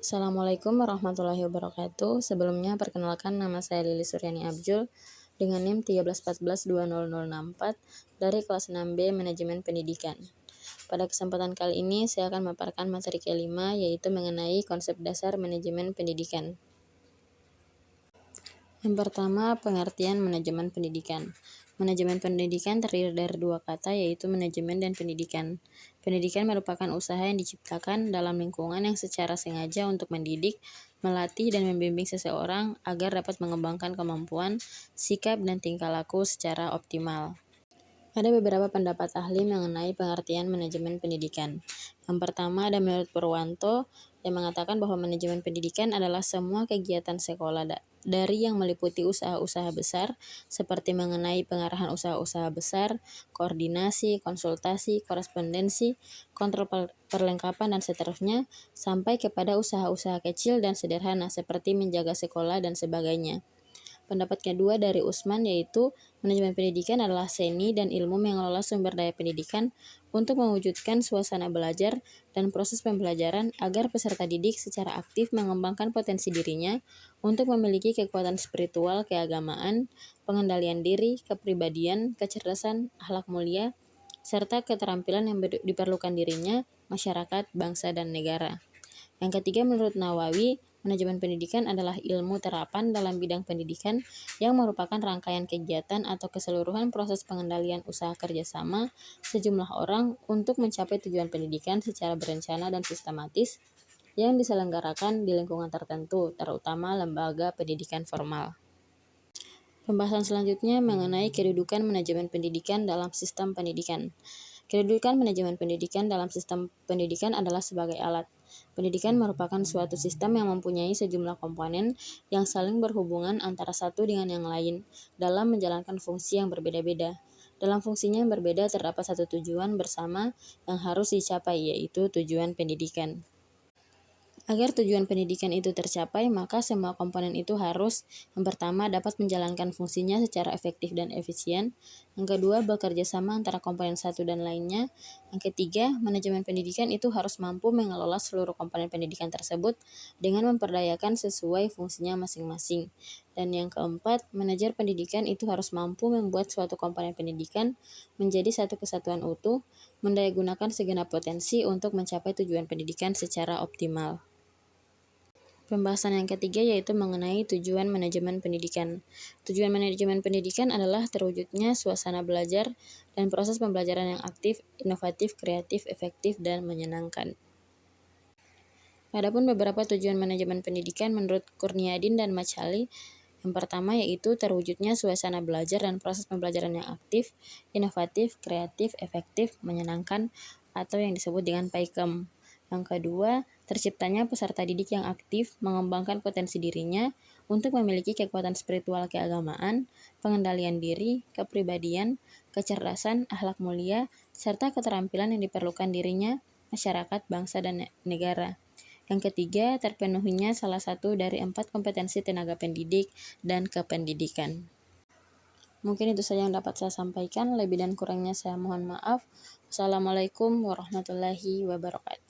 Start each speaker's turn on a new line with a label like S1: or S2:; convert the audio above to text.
S1: Assalamualaikum warahmatullahi wabarakatuh. Sebelumnya perkenalkan, nama saya Lili Suryani Abjul dengan NIM 131420064 dari kelas 6B Manajemen Pendidikan. Pada kesempatan kali ini saya akan memaparkan materi kelima, yaitu mengenai konsep dasar manajemen pendidikan. Yang pertama, pengertian manajemen pendidikan. Manajemen pendidikan terdiri dari dua kata, yaitu manajemen dan pendidikan. Pendidikan merupakan usaha yang diciptakan dalam lingkungan yang secara sengaja untuk mendidik, melatih, dan membimbing seseorang agar dapat mengembangkan kemampuan, sikap, dan tingkah laku secara optimal. Ada beberapa pendapat ahli mengenai pengertian manajemen pendidikan. Yang pertama ada menurut Purwanto yang mengatakan bahwa manajemen pendidikan adalah semua kegiatan sekolah dari yang meliputi usaha-usaha besar seperti mengenai pengarahan usaha-usaha besar, koordinasi, konsultasi, korespondensi, kontrol perlengkapan, dan seterusnya, sampai kepada usaha-usaha kecil dan sederhana seperti menjaga sekolah dan sebagainya. Pendapat kedua dari Usman yaitu manajemen pendidikan adalah seni dan ilmu mengelola sumber daya pendidikan untuk mewujudkan suasana belajar dan proses pembelajaran agar peserta didik secara aktif mengembangkan potensi dirinya untuk memiliki kekuatan spiritual, keagamaan, pengendalian diri, kepribadian, kecerdasan, akhlak mulia, serta keterampilan yang diperlukan dirinya, masyarakat, bangsa, dan negara. Yang ketiga, menurut Nawawi, manajemen pendidikan adalah ilmu terapan dalam bidang pendidikan yang merupakan rangkaian kegiatan atau keseluruhan proses pengendalian usaha kerjasama sejumlah orang untuk mencapai tujuan pendidikan secara berencana dan sistematis yang diselenggarakan di lingkungan tertentu, terutama lembaga pendidikan formal. Pembahasan selanjutnya mengenai kedudukan manajemen pendidikan dalam sistem pendidikan. Kedudukan manajemen pendidikan dalam sistem pendidikan adalah sebagai alat. Pendidikan merupakan suatu sistem yang mempunyai sejumlah komponen yang saling berhubungan antara satu dengan yang lain dalam menjalankan fungsi yang berbeda-beda. Dalam fungsinya yang berbeda terdapat satu tujuan bersama yang harus dicapai, yaitu tujuan pendidikan. Agar tujuan pendidikan itu tercapai, maka semua komponen itu harus, yang pertama, dapat menjalankan fungsinya secara efektif dan efisien. Yang kedua, bekerja sama antara komponen satu dan lainnya. Yang ketiga, manajemen pendidikan itu harus mampu mengelola seluruh komponen pendidikan tersebut dengan memperdayakan sesuai fungsinya masing-masing. Dan yang keempat, manajer pendidikan itu harus mampu membuat suatu komponen pendidikan menjadi satu kesatuan utuh, mendayagunakan segenap potensi untuk mencapai tujuan pendidikan secara optimal. Pembahasan yang ketiga yaitu mengenai tujuan manajemen pendidikan. Tujuan manajemen pendidikan adalah terwujudnya suasana belajar dan proses pembelajaran yang aktif, inovatif, kreatif, efektif, dan menyenangkan. Adapun beberapa tujuan manajemen pendidikan menurut Kurniadin dan Machali, yang pertama yaitu terwujudnya suasana belajar dan proses pembelajaran yang aktif, inovatif, kreatif, efektif, menyenangkan, atau yang disebut dengan PAIKEM. Yang kedua, terciptanya peserta didik yang aktif mengembangkan potensi dirinya untuk memiliki kekuatan spiritual keagamaan, pengendalian diri, kepribadian, kecerdasan, akhlak mulia, serta keterampilan yang diperlukan dirinya, masyarakat, bangsa, dan negara. Yang ketiga, terpenuhinya salah satu dari 4 kompetensi tenaga pendidik dan kependidikan. Mungkin itu saja yang dapat saya sampaikan. Lebih dan kurangnya saya mohon maaf. Wassalamualaikum warahmatullahi wabarakatuh.